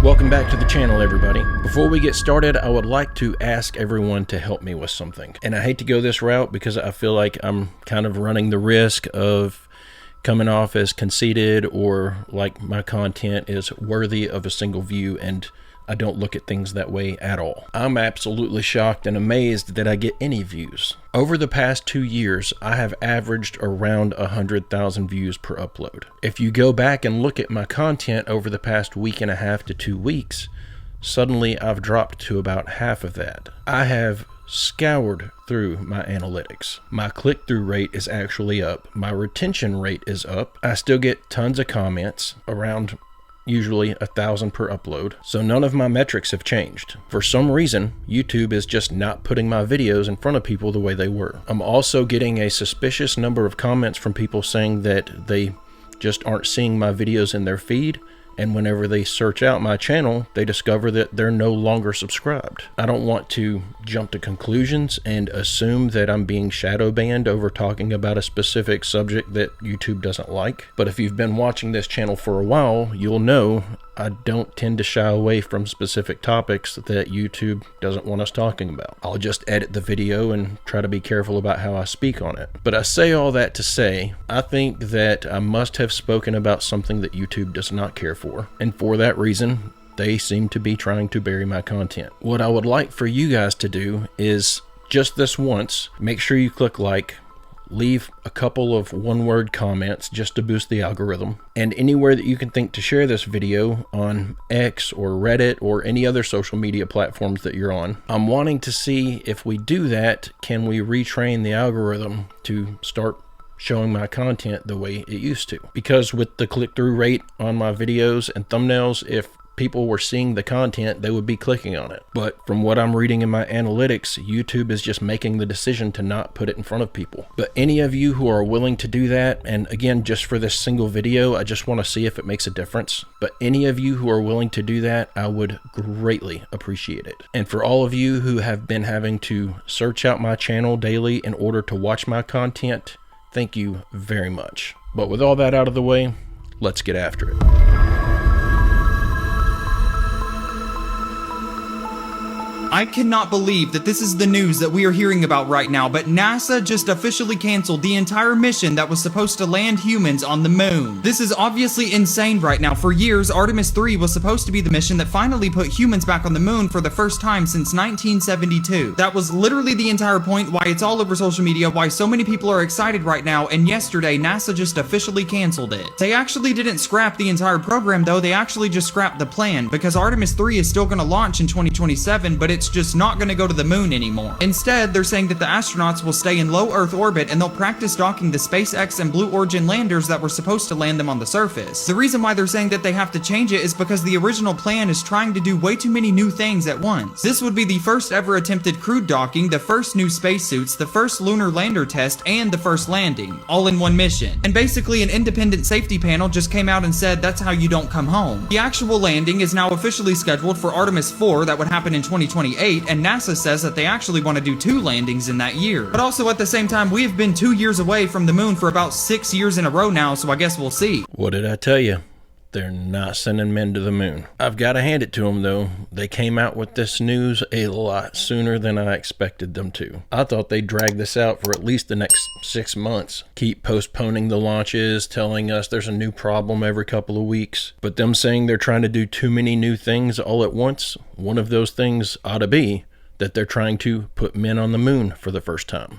Welcome back to the channel, everybody. Before we get started, I would like to ask everyone to help me with something. And I hate to go this route because I feel like I'm kind of running the risk of coming off as conceited or like my content is worthy of a single view, and I don't look at things that way at all. I'm absolutely shocked and amazed that I get any views. Over the past 2 years, I have averaged around 100,000 views per upload. If you go back and look at my content over the past week and a half to 2 weeks, suddenly I've dropped to about half of that. I have scoured through my analytics. My click-through rate is actually up. My retention rate is up. I still get tons of comments, around usually 1,000 per upload. So none of my metrics have changed. For some reason, YouTube is just not putting my videos in front of people the way they were. I'm also getting a suspicious number of comments from people saying that they just aren't seeing my videos in their feed, and whenever they search out my channel, they discover that they're no longer subscribed. I don't want to jump to conclusions and assume that I'm being shadow banned over talking about a specific subject that YouTube doesn't like. But if you've been watching this channel for a while, you'll know I don't tend to shy away from specific topics that YouTube doesn't want us talking about. I'll just edit the video and try to be careful about how I speak on it. But I say all that to say, I think that I must have spoken about something that YouTube does not care for. And for that reason, they seem to be trying to bury my content. What I would like for you guys to do is, just this once, make sure you click like, leave a couple of one-word comments just to boost the algorithm, and anywhere that you can think to share this video on X or Reddit or any other social media platforms that you're on. I'm wanting to see if we do that, can we retrain the algorithm to start showing my content the way it used to? Because with the click-through rate on my videos and thumbnails, if people were seeing the content, they would be clicking on it. But from what I'm reading in my analytics, YouTube is just making the decision to not put it in front of people. But any of you who are willing to do that, and again, just for this single video, I just want to see if it makes a difference. But any of you who are willing to do that, I would greatly appreciate it. And for all of you who have been having to search out my channel daily in order to watch my content, thank you very much. But with all that out of the way, let's get after it. I cannot believe that this is the news that we are hearing about right now, but NASA just officially canceled the entire mission that was supposed to land humans on the moon. This is obviously insane right now. For years, Artemis 3 was supposed to be the mission that finally put humans back on the moon for the first time since 1972. That was literally the entire point, why it's all over social media, why so many people are excited right now, and yesterday, NASA just officially canceled it. They actually didn't scrap the entire program though, they actually just scrapped the plan, because Artemis 3 is still going to launch in 2027, but it's just not going to go to the moon anymore. Instead, they're saying that the astronauts will stay in low Earth orbit and they'll practice docking the SpaceX and Blue Origin landers that were supposed to land them on the surface. The reason why they're saying that they have to change it is because the original plan is trying to do way too many new things at once. This would be the first ever attempted crewed docking, the first new spacesuits, the first lunar lander test, and the first landing, all in one mission. And basically an independent safety panel just came out and said that's how you don't come home. The actual landing is now officially scheduled for Artemis 4 that would happen in 2028, and NASA says that they actually want to do 2 landings in that year. But also at the same time, we have been 2 years away from the moon for about 6 years in a row now, so I guess we'll see. What did I tell you? They're not sending men to the moon. I've got to hand it to them though. They came out with this news a lot sooner than I expected them to. I thought they'd drag this out for at least the next 6 months. Keep postponing the launches, telling us there's a new problem every couple of weeks. But them saying they're trying to do too many new things all at once, one of those things ought to be that they're trying to put men on the moon for the first time.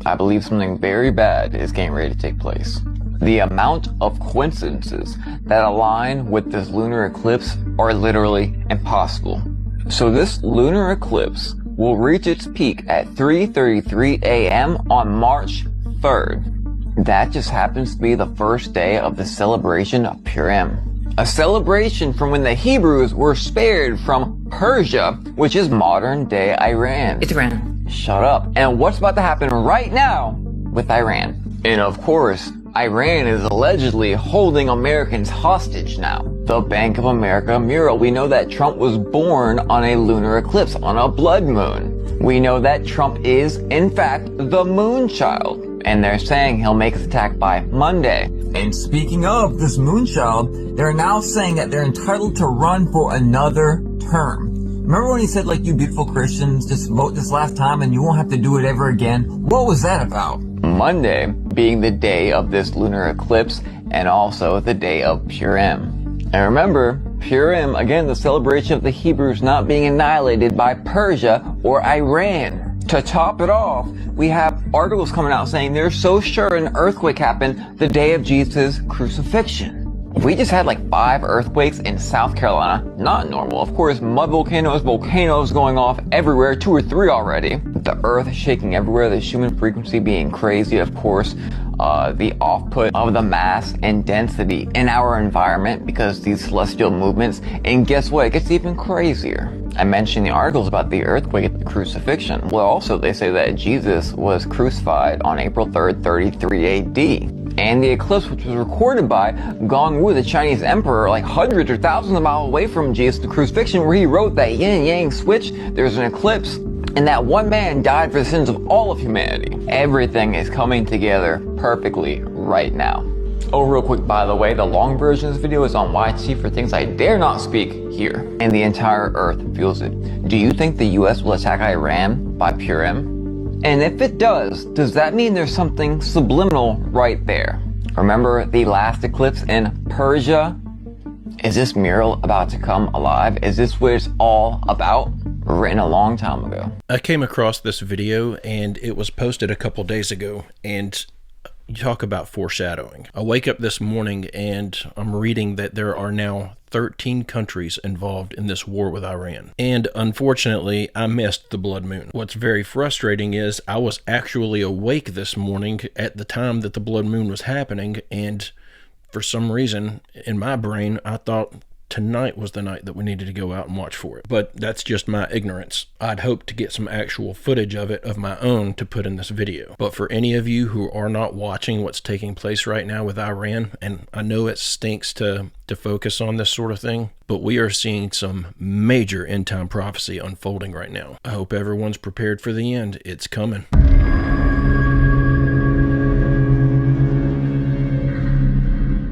I believe something very bad is getting ready to take place. The amount of coincidences that align with this lunar eclipse are literally impossible. So this lunar eclipse will reach its peak at 3:33 a.m. on March 3rd. That just happens to be the first day of the celebration of Purim. A celebration from when the Hebrews were spared from Persia, which is modern day Iran. It's Iran. Shut up. And what's about to happen right now with Iran? And of course, Iran is allegedly holding Americans hostage now. The Bank of America mural. We know that Trump was born on a lunar eclipse, on a blood moon. We know that Trump is, in fact, the moon child. And they're saying he'll make his attack by Monday. And speaking of this moonchild, they're now saying that they're entitled to run for another term. Remember when he said, like, you beautiful Christians, just vote this last time and you won't have to do it ever again? What was that about? Monday being the day of this lunar eclipse and also the day of Purim. And remember, Purim, again, the celebration of the Hebrews not being annihilated by Persia or Iran. To top it off, we have articles coming out saying they're so sure an earthquake happened the day of Jesus' crucifixion. We just had like 5 earthquakes in South Carolina. Not normal. Of course, mud volcanoes going off everywhere, 2 or 3 already. The earth shaking everywhere, the human frequency being crazy, of course. The output of the mass and density in our environment because these celestial movements. And guess what? It gets even crazier. I mentioned the articles about the earthquake at the crucifixion. Well, also they say that Jesus was crucified on April 3rd, 33 AD. And the eclipse, which was recorded by Gongwu, the Chinese emperor, like hundreds or thousands of miles away from Jesus' crucifixion, where he wrote that yin-yang switch, there's an eclipse, and that one man died for the sins of all of humanity. Everything is coming together perfectly right now. Oh, real quick, by the way, the long version of this video is on YT for things I dare not speak here. And the entire earth feels it. Do you think the US will attack Iran by Purim? And if it does that mean there's something subliminal right there? Remember the last eclipse in Persia? Is this mural about to come alive? Is this what it's all about? Written a long time ago. I came across this video and it was posted a couple days ago, and you talk about foreshadowing. I wake up this morning and I'm reading that there are now 13 countries involved in this war with Iran. And unfortunately, I missed the blood moon. What's very frustrating is I was actually awake this morning at the time that the blood moon was happening, and for some reason in my brain, I thought tonight was the night that we needed to go out and watch for it. But that's just my ignorance. I'd hoped to get some actual footage of it of my own to put in this video. But for any of you who are not watching what's taking place right now with Iran, and I know it stinks to focus on this sort of thing, but we are seeing some major end time prophecy unfolding right now. I hope everyone's prepared for the end. It's coming.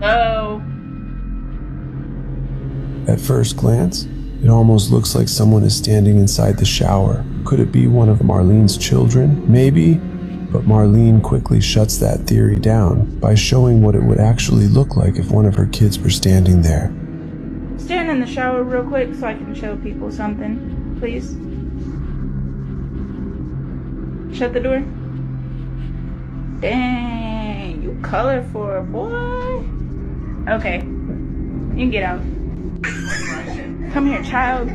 Hello. At first glance, it almost looks like someone is standing inside the shower. Could it be one of Marlene's children? Maybe, but Marlene quickly shuts that theory down by showing what it would actually look like if one of her kids were standing there. Stand in the shower real quick so I can show people something, please. Shut the door. Dang, you colorful, boy. Okay, you can get out. Come here, child.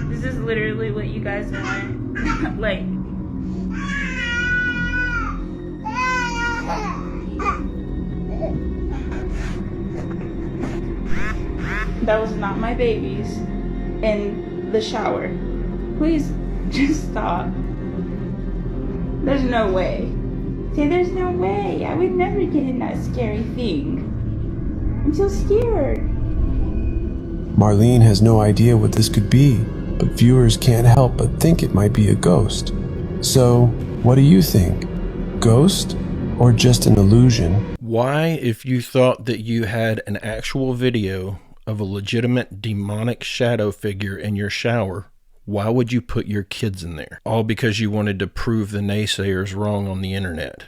This is literally what you guys want. Like, that was not my babies in the shower. Please just stop. There's no way. See, there's no way. I would never get in that scary thing. I'm so scared. Marlene has no idea what this could be, but viewers can't help but think it might be a ghost. So, what do you think? Ghost or just an illusion? Why, if you thought that you had an actual video of a legitimate demonic shadow figure in your shower, why would you put your kids in there? All because you wanted to prove the naysayers wrong on the internet.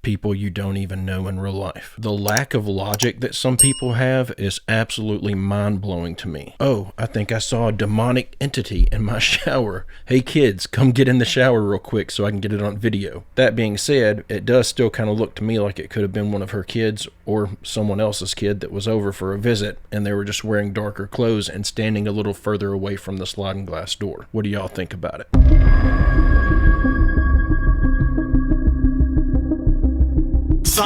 People you don't even know in real life. The lack of logic that some people have is absolutely mind-blowing to me. Oh, I think I saw a demonic entity in my shower. Hey kids, come get in the shower real quick so I can get it on video. That being said, it does still kind of look to me like it could have been one of her kids or someone else's kid that was over for a visit and they were just wearing darker clothes and standing a little further away from the sliding glass door. What do y'all think about it?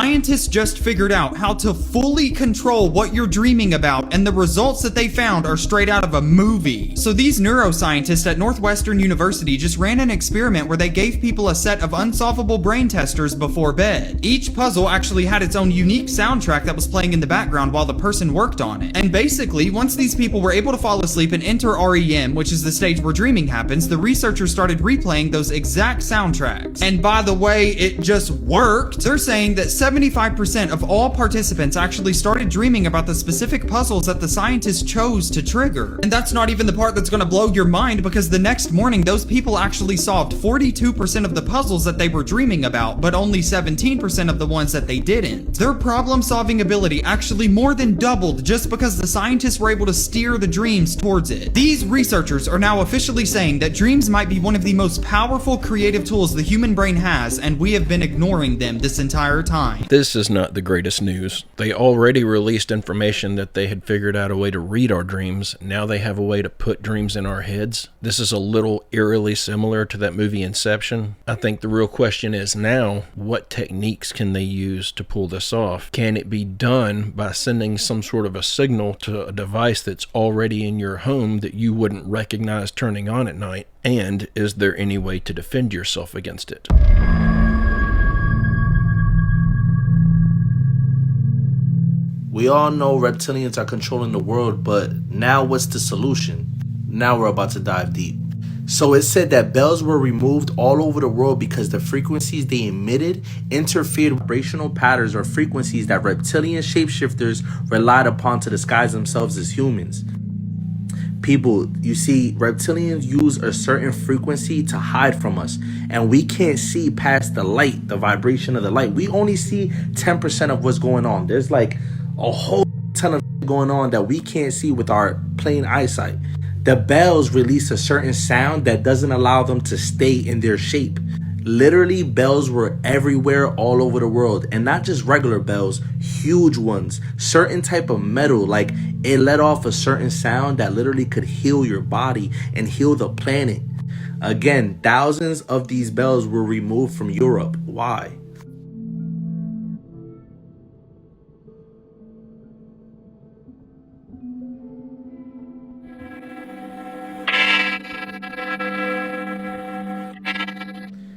Scientists just figured out how to fully control what you're dreaming about, and the results that they found are straight out of a movie. So these neuroscientists at Northwestern University just ran an experiment where they gave people a set of unsolvable brain testers before bed. Each puzzle actually had its own unique soundtrack that was playing in the background while the person worked on it. And basically, once these people were able to fall asleep and enter REM, which is the stage where dreaming happens, the researchers started replaying those exact soundtracks. And by the way, it just worked. They're saying that 75% of all participants actually started dreaming about the specific puzzles that the scientists chose to trigger. And that's not even the part that's gonna blow your mind, because the next morning, those people actually solved 42% of the puzzles that they were dreaming about, but only 17% of the ones that they didn't. Their problem-solving ability actually more than doubled just because the scientists were able to steer the dreams towards it. These researchers are now officially saying that dreams might be one of the most powerful creative tools the human brain has, and we have been ignoring them this entire time. This is not the greatest news. They already released information that they had figured out a way to read our dreams. Now they have a way to put dreams in our heads. This is a little eerily similar to that movie Inception. I think the real question is now, what techniques can they use to pull this off? Can it be done by sending some sort of a signal to a device that's already in your home that you wouldn't recognize turning on at night? And is there any way to defend yourself against it? We all know reptilians are controlling the world, but now what's the solution? Now we're about to dive deep. So it said that bells were removed all over the world because the frequencies they emitted interfered with vibrational patterns or frequencies that reptilian shapeshifters relied upon to disguise themselves as humans. People, you see, reptilians use a certain frequency to hide from us, and we can't see past the light, the vibration of the light. We only see 10% of what's going on. There's like a whole ton of going on that we can't see with our plain eyesight. The bells release a certain sound that doesn't allow them to stay in their shape. Literally, bells were everywhere all over the world, and not just regular bells, huge ones, certain type of metal, like it let off a certain sound that literally could heal your body and heal the planet. Again, thousands of these bells were removed from Europe. Why?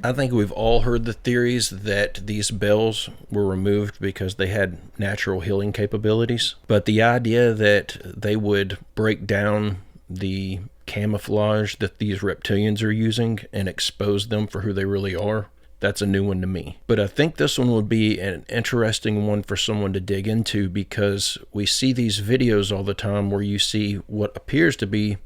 I think we've all heard the theories that these bells were removed because they had natural healing capabilities. But the idea that they would break down the camouflage that these reptilians are using and expose them for who they really are, that's a new one to me. But I think this one would be an interesting one for someone to dig into, because we see these videos all the time where you see what appears to be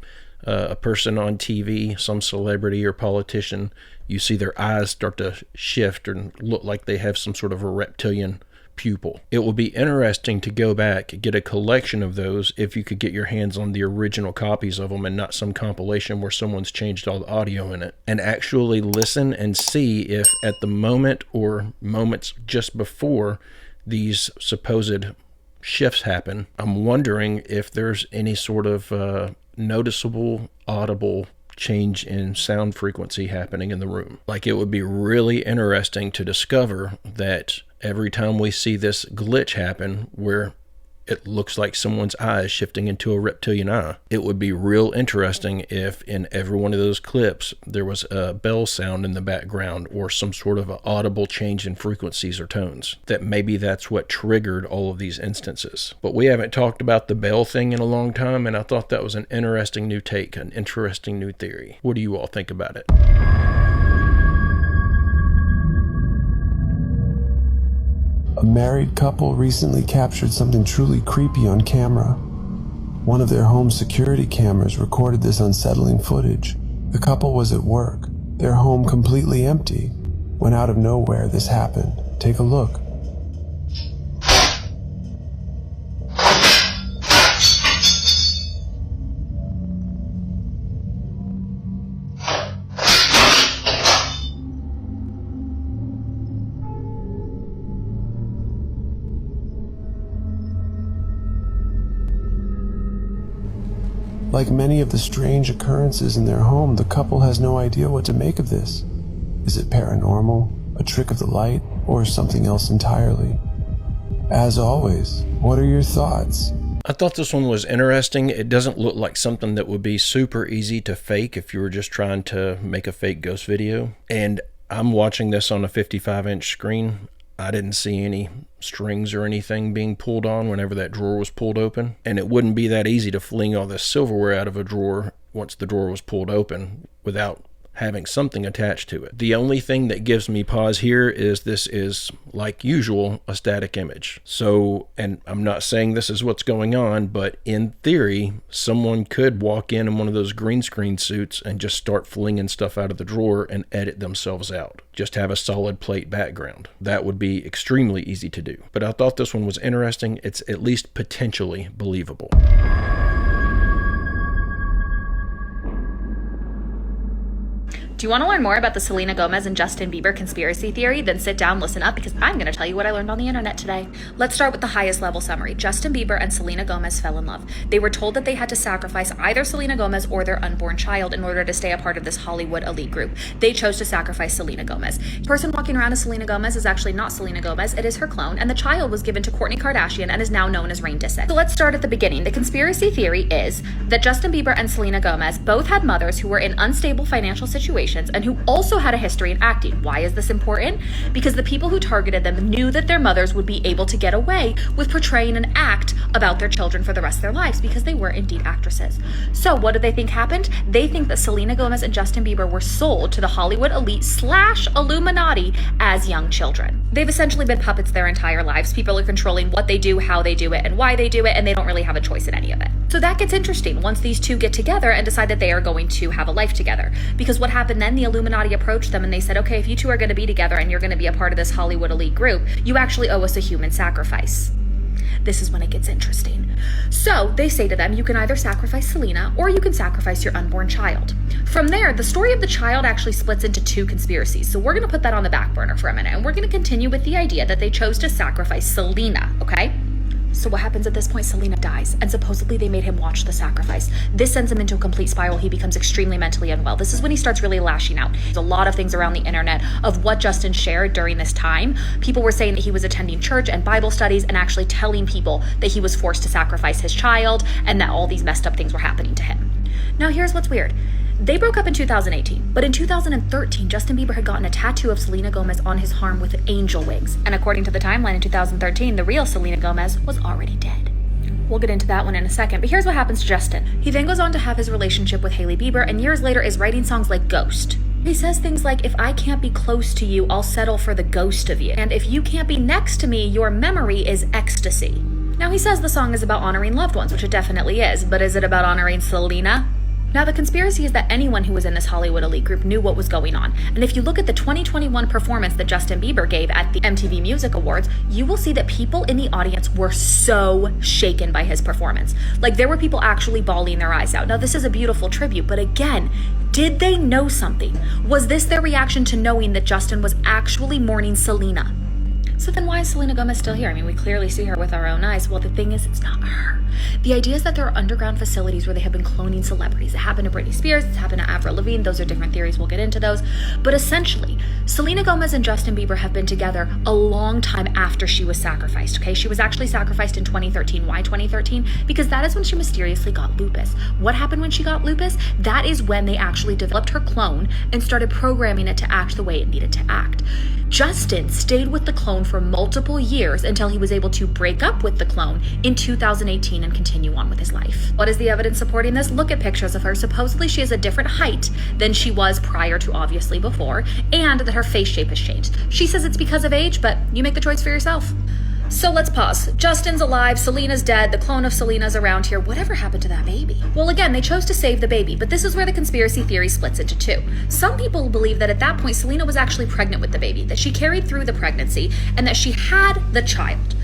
a person on TV, some celebrity or politician. You see their eyes start to shift and look like they have some sort of a reptilian pupil. It will be interesting to go back, get a collection of those, if you could get your hands on the original copies of them and not some compilation where someone's changed all the audio in it, and actually listen and see if at the moment or moments just before these supposed shifts happen, I'm wondering if there's any sort of noticeable, audible change in sound frequency happening in the room. Like, it would be really interesting to discover that every time we see this glitch happen where it looks like someone's eye is shifting into a reptilian eye, it would be real interesting if in every one of those clips there was a bell sound in the background or some sort of an audible change in frequencies or tones, that maybe that's what triggered all of these instances. But we haven't talked about the bell thing in a long time, and I thought that was an interesting new take, an interesting new theory. What do you all think about it? A married couple recently captured something truly creepy on camera. One of their home security cameras recorded this unsettling footage. The couple was at work, their home completely empty, when out of nowhere this happened. Take a look. Like many of the strange occurrences in their home, the couple has no idea what to make of this. Is it paranormal, a trick of the light, or something else entirely? As always, what are your thoughts? I thought this one was interesting. It doesn't look like something that would be super easy to fake if you were just trying to make a fake ghost video. And I'm watching this on a 55-inch screen. I didn't see any strings or anything being pulled on whenever that drawer was pulled open. And it wouldn't be that easy to fling all this silverware out of a drawer once the drawer was pulled open without having something attached to it. The only thing that gives me pause here is this is, like usual, a static image. So, and I'm not saying this is what's going on, but in theory, someone could walk in one of those green screen suits and just start flinging stuff out of the drawer and edit themselves out. Just have a solid plate background. That would be extremely easy to do. But I thought this one was interesting. It's at least potentially believable. Do you want to learn more about the Selena Gomez and Justin Bieber conspiracy theory? Then sit down, listen up, because I'm going to tell you what I learned on the internet today. Let's start with the highest level summary. Justin Bieber and Selena Gomez fell in love. They were told that they had to sacrifice either Selena Gomez or their unborn child in order to stay a part of this Hollywood elite group. They chose to sacrifice Selena Gomez. The person walking around as Selena Gomez is actually not Selena Gomez, it is her clone, and the child was given to Kourtney Kardashian and is now known as Rain Disick. So let's start at the beginning. The conspiracy theory is that Justin Bieber and Selena Gomez both had mothers who were in unstable financial situations and who also had a history in acting. Why is this important? Because the people who targeted them knew that their mothers would be able to get away with portraying an act about their children for the rest of their lives because they were indeed actresses. So what do they think happened? They think that Selena Gomez and Justin Bieber were sold to the Hollywood elite / Illuminati as young children. They've essentially been puppets their entire lives. People are controlling what they do, how they do it, and why they do it, and they don't really have a choice in any of it. So that gets interesting once these two get together and decide that they are going to have a life together. Because what happened then, the Illuminati approached them and they said, okay, if you two are going to be together and you're going to be a part of this Hollywood elite group, you actually owe us a human sacrifice. This is when it gets interesting. So they say to them, you can either sacrifice Selena or you can sacrifice your unborn child. From there, the story of the child actually splits into two conspiracies. So we're going to put that on the back burner for a minute and we're going to continue with the idea that they chose to sacrifice Selena, okay? So what happens at this point? Selena dies, and supposedly they made him watch the sacrifice. This sends him into a complete spiral. He becomes extremely mentally unwell. This is when he starts really lashing out. There's a lot of things around the internet of what Justin shared during this time. People were saying that he was attending church and Bible studies and actually telling people that he was forced to sacrifice his child and that all these messed up things were happening to him. Now here's what's weird. They broke up in 2018, but in 2013, Justin Bieber had gotten a tattoo of Selena Gomez on his arm with angel wings. And according to the timeline in 2013, the real Selena Gomez was already dead. We'll get into that one in a second, but here's what happens to Justin. He then goes on to have his relationship with Hailey Bieber, and years later is writing songs like Ghost. He says things like, if I can't be close to you, I'll settle for the ghost of you. And if you can't be next to me, your memory is ecstasy. Now he says the song is about honoring loved ones, which it definitely is, but is it about honoring Selena? Now, the conspiracy is that anyone who was in this Hollywood elite group knew what was going on. And if you look at the 2021 performance that Justin Bieber gave at the MTV Music Awards, you will see that people in the audience were so shaken by his performance. Like, there were people actually bawling their eyes out. Now, this is a beautiful tribute, but again, did they know something? Was this their reaction to knowing that Justin was actually mourning Selena? So then why is Selena Gomez still here? I mean, we clearly see her with our own eyes. Well, the thing is, it's not her. The idea is that there are underground facilities where they have been cloning celebrities. It happened to Britney Spears, it's happened to Avril Lavigne. Those are different theories, we'll get into those. But essentially, Selena Gomez and Justin Bieber have been together a long time after she was sacrificed, okay? She was actually sacrificed in 2013. Why 2013? Because that is when she mysteriously got lupus. What happened when she got lupus? That is when they actually developed her clone and started programming it to act the way it needed to act. Justin stayed with the clone for multiple years until he was able to break up with the clone in 2018 and continue on with his life. What is the evidence supporting this? Look at pictures of her. Supposedly she has a different height than she was prior to obviously before, and that her face shape has changed. She says it's because of age, but you make the choice for yourself. So let's pause. Justin's alive, Selena's dead, the clone of Selena's around here. Whatever happened to that baby? Well, again, they chose to save the baby, but this is where the conspiracy theory splits into two. Some people believe that at that point, Selena was actually pregnant with the baby, that she carried through the pregnancy, and that she had the child.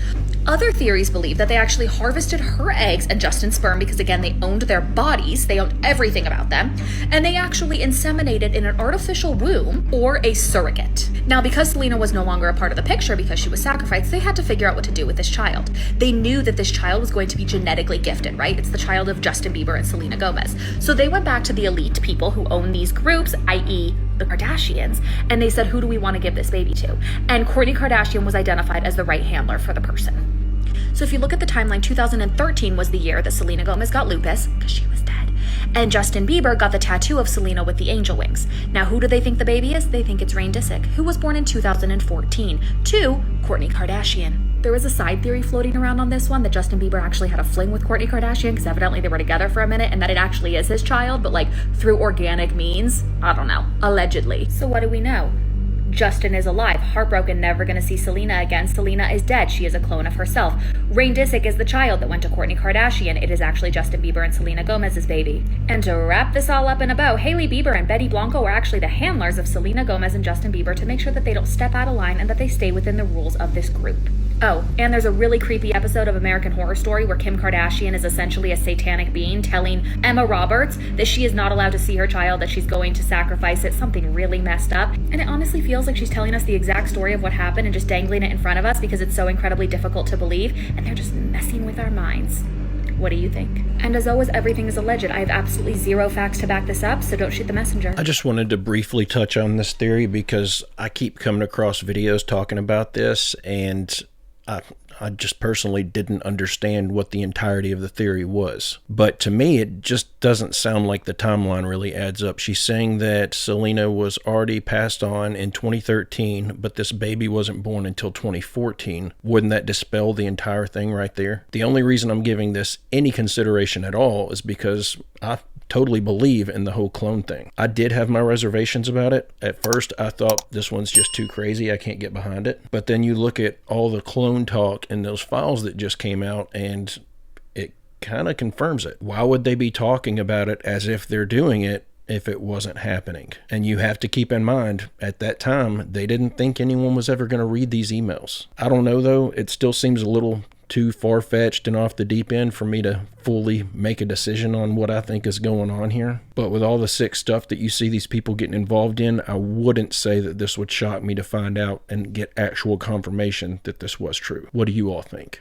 Other theories believe that they actually harvested her eggs and Justin's sperm because, again, they owned their bodies, they owned everything about them, and they actually inseminated in an artificial womb or a surrogate. Now, because Selena was no longer a part of the picture because she was sacrificed, they had to figure out what to do with this child. They knew that this child was going to be genetically gifted, right? It's the child of Justin Bieber and Selena Gomez. So they went back to the elite people who own these groups, i.e., the Kardashians, and they said, who do we want to give this baby to? And Kourtney Kardashian was identified as the right handler for the person. So if you look at the timeline, 2013 was the year that Selena Gomez got lupus, because she was dead, and Justin Bieber got the tattoo of Selena with the angel wings. Now, who do they think the baby is? They think it's Rain Disick, who was born in 2014 to Kourtney Kardashian. There was a side theory floating around on this one that Justin Bieber actually had a fling with Kourtney Kardashian because evidently they were together for a minute, and that it actually is his child, but like through organic means. I don't know. Allegedly. So what do we know? Justin is alive, heartbroken, never gonna see Selena again. Selena is dead. She is a clone of herself. Rain Disick is the child that went to Kourtney Kardashian. It is actually Justin Bieber and Selena Gomez's baby. And to wrap this all up in a bow, Hailey Bieber and Betty Blanco are actually the handlers of Selena Gomez and Justin Bieber to make sure that they don't step out of line and that they stay within the rules of this group. Oh, and there's a really creepy episode of American Horror Story where Kim Kardashian is essentially a satanic being telling Emma Roberts that she is not allowed to see her child, that she's going to sacrifice it, something really messed up. And it honestly feels like she's telling us the exact story of what happened and just dangling it in front of us because it's so incredibly difficult to believe, and they're just messing with our minds. What do you think? And as always, everything is alleged. I have absolutely zero facts to back this up, so don't shoot the messenger. I just wanted to briefly touch on this theory because I keep coming across videos talking about this, and I just personally didn't understand what the entirety of the theory was. But to me, it just doesn't sound like the timeline really adds up. She's saying that Selena was already passed on in 2013, but this baby wasn't born until 2014. Wouldn't that dispel the entire thing right there? The only reason I'm giving this any consideration at all is because I totally believe in the whole clone thing. I did have my reservations about it. At first, I thought this one's just too crazy. I can't get behind it. But then you look at all the clone talk in those files that just came out, and it kind of confirms it. Why would they be talking about it as if they're doing it if it wasn't happening? And you have to keep in mind, at that time, they didn't think anyone was ever going to read these emails. I don't know, though. It still seems a little too far-fetched and off the deep end for me to fully make a decision on what I think is going on here. But with all the sick stuff that you see these people getting involved in, I wouldn't say that this would shock me to find out and get actual confirmation that this was true. What do you all think?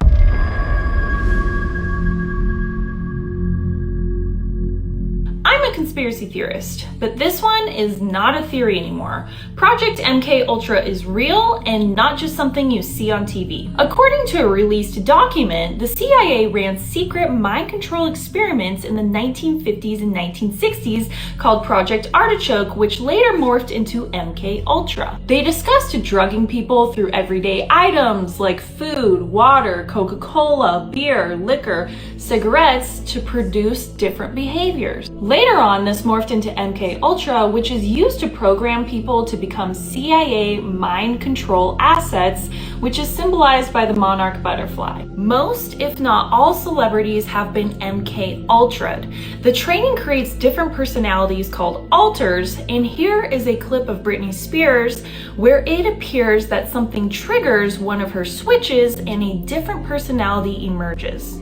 I'm a conspiracy theorist, but this one is not a theory anymore. Project MK Ultra is real and not just something you see on TV. According to a released document, the CIA ran secret mind control experiments in the 1950s and 1960s called Project Artichoke, which later morphed into MK Ultra. They discussed drugging people through everyday items like food, water, Coca-Cola, beer, liquor, cigarettes to produce different behaviors. Later on, this morphed into MK Ultra, which is used to program people to become CIA mind control assets, which is symbolized by the monarch butterfly. Most, if not all, celebrities have been MK Ultra'd. The training creates different personalities called alters, and here is a clip of Britney Spears where it appears that something triggers one of her switches and a different personality emerges.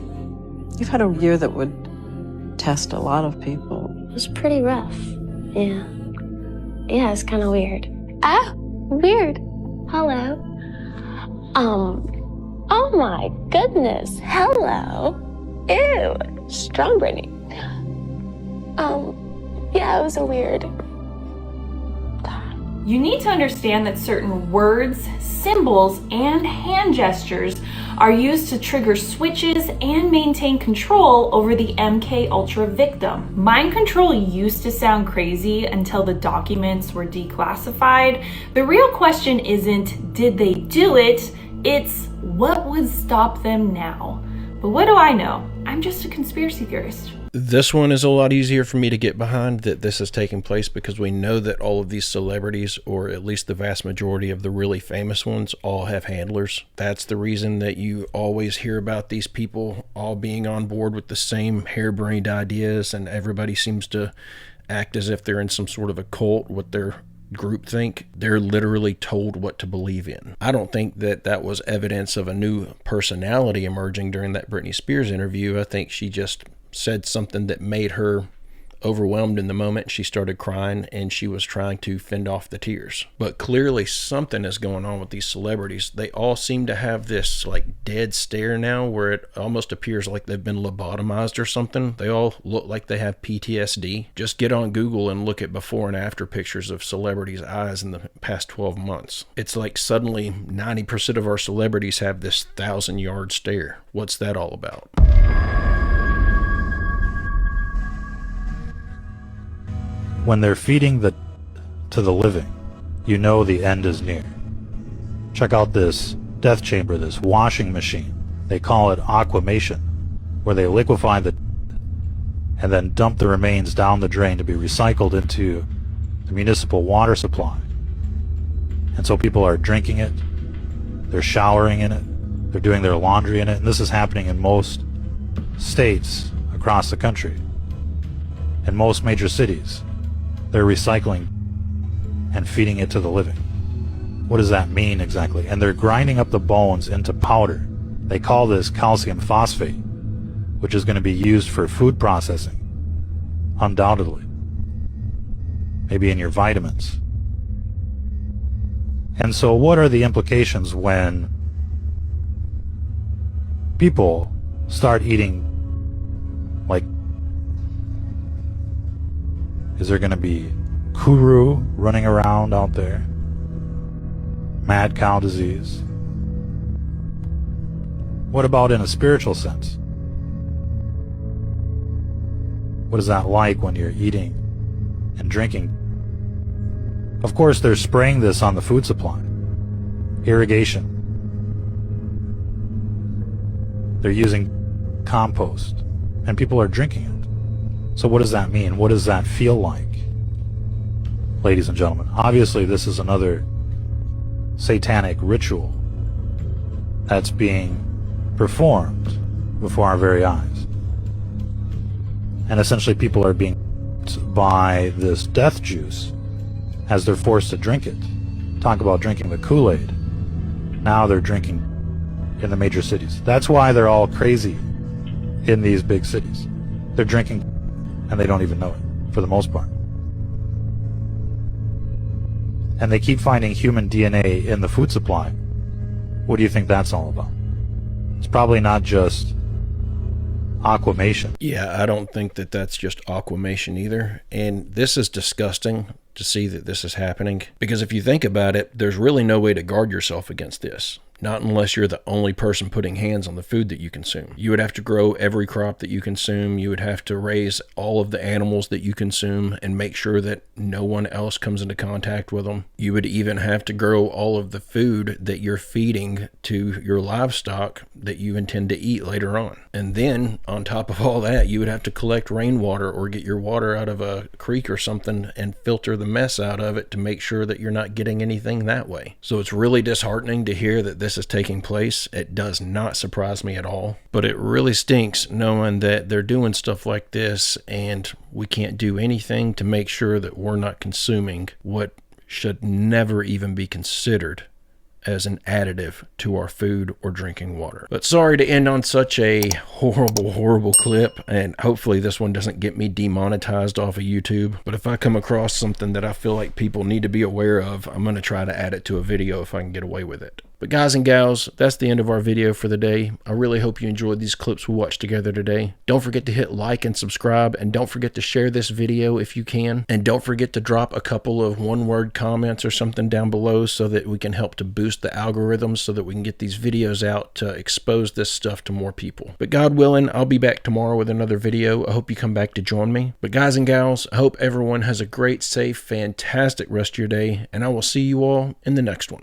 You've had a year that would test a lot of people. It was pretty rough. Yeah. Yeah, it's kind of weird. Ah, weird. Hello. Oh my goodness. Hello. Ew. Strong Brittany. Yeah, it was a weird. You need to understand that certain words, symbols, and hand gestures are used to trigger switches and maintain control over the MK Ultra victim. Mind control used to sound crazy until the documents were declassified. The real question isn't, did they do it? It's, what would stop them now? But what do I know? I'm just a conspiracy theorist. This one is a lot easier for me to get behind, that this is taking place, because we know that all of these celebrities, or at least the vast majority of the really famous ones, all have handlers. That's the reason that you always hear about these people all being on board with the same harebrained ideas, and everybody seems to act as if they're in some sort of a cult with their groupthink. They're literally told what to believe in. I don't think that that was evidence of a new personality emerging during that Britney Spears interview. I think she just said something that made her overwhelmed in the moment. She started crying and she was trying to fend off the tears. But clearly something is going on with these celebrities. They all seem to have this like dead stare now where it almost appears like they've been lobotomized or something. They all look like they have PTSD. Just get on Google and look at before and after pictures of celebrities' eyes in the past 12 months. It's like suddenly 90% of our celebrities have this 1,000-yard stare. What's that all about? When they're feeding to the living, you know the end is near. Check out this death chamber, this washing machine. They call it Aquamation, where they liquefy and then dump the remains down the drain to be recycled into the municipal water supply. And so people are drinking it, they're showering in it, they're doing their laundry in it, and this is happening in most states across the country. In most major cities, they're recycling and feeding it to the living. What does that mean exactly? And they're grinding up the bones into powder. They call this calcium phosphate, which is going to be used for food processing, undoubtedly. Maybe in your vitamins. And so what are the implications when people start eating, like, is there going to be kuru running around out there? Mad cow disease? What about in a spiritual sense? What is that like when you're eating and drinking? Of course, they're spraying this on the food supply. Irrigation. They're using compost, and people are drinking it. So what does that mean? What does that feel like? Ladies and gentlemen, obviously this is another satanic ritual that's being performed before our very eyes. And essentially people are being by this death juice as they're forced to drink it. Talk about drinking the Kool-Aid. Now they're drinking in the major cities. That's why they're all crazy in these big cities. They're drinking and they don't even know it, for the most part. And they keep finding human DNA in the food supply. What do you think that's all about? It's probably not just Aquamation. Yeah, I don't think that that's just Aquamation either. And this is disgusting to see that this is happening. Because if you think about it, there's really no way to guard yourself against this. Not unless you're the only person putting hands on the food that you consume. You would have to grow every crop that you consume. You would have to raise all of the animals that you consume and make sure that no one else comes into contact with them. You would even have to grow all of the food that you're feeding to your livestock that you intend to eat later on. And then on top of all that, you would have to collect rainwater or get your water out of a creek or something and filter the mess out of it to make sure that you're not getting anything that way. So it's really disheartening to hear that this is taking place. It does not surprise me at all, but it really stinks knowing that they're doing stuff like this and we can't do anything to make sure that we're not consuming what should never even be considered as an additive to our food or drinking water. But sorry to end on such a horrible clip, and hopefully this one doesn't get me demonetized off of YouTube. But if I come across something that I feel like people need to be aware of, I'm going to try to add it to a video if I can get away with it. But guys and gals, that's the end of our video for the day. I really hope you enjoyed these clips we watched together today. Don't forget to hit like and subscribe, and don't forget to share this video if you can. And don't forget to drop a couple of one-word comments or something down below so that we can help to boost the algorithms so that we can get these videos out to expose this stuff to more people. But God willing, I'll be back tomorrow with another video. I hope you come back to join me. But guys and gals, I hope everyone has a great, safe, fantastic rest of your day, and I will see you all in the next one.